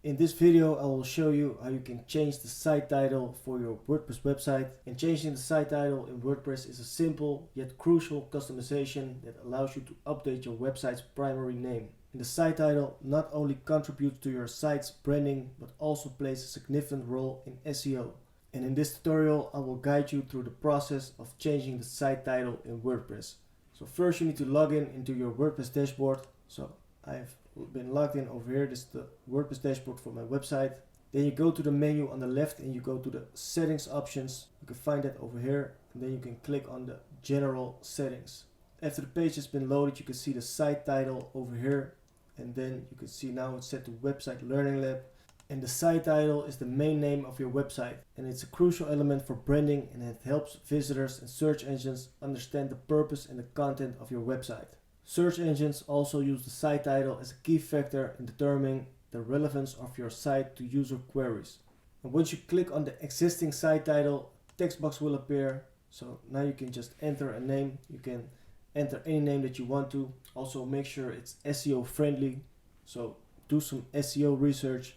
In this video I will show you how you can change the site title for your WordPress website. And changing the site title in WordPress is a simple yet crucial customization that allows you to update your website's primary name. And the site title not only contributes to your site's branding but also plays a significant role in SEO. And in this tutorial I will guide you through the process of changing the site title in WordPress. So first you need to log in into your WordPress dashboard. So I've been logged in over here. This is the WordPress dashboard for my website. Then you go to the menu on the left and you go to the settings options. You can find that over here, and then you can click on the general settings. After the page has been loaded, you can see the site title over here, and then you can see now it's set to Website Learning Lab. And the site title is the main name of your website, and it's a crucial element for branding, and it helps visitors and search engines understand the purpose and the content of your website. Search engines also use the site title as a key factor in determining the relevance of your site to user queries. And once you click on the existing site title, a text box will appear. So now you can just enter a name. You can enter any name that you want to. Also make sure it's SEO friendly. So do some SEO research.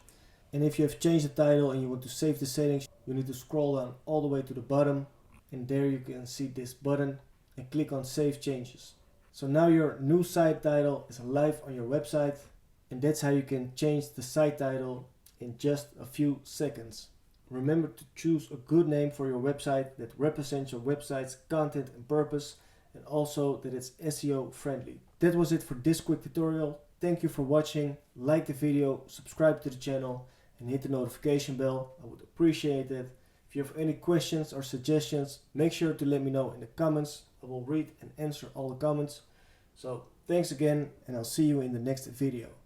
And if you have changed the title and you want to save the settings, you need to scroll down all the way to the bottom. And there you can see this button and click on Save Changes. So now your new site title is live on your website, and that's how you can change the site title in just a few seconds. Remember to choose a good name for your website that represents your website's content and purpose, and also that it's SEO friendly. That was it for this quick tutorial. Thank you for watching. Like the video, subscribe to the channel, and hit the notification bell. I would appreciate it. If you have any questions or suggestions, make sure to let me know in the comments. I will read and answer all the comments. So thanks again, and I'll see you in the next video.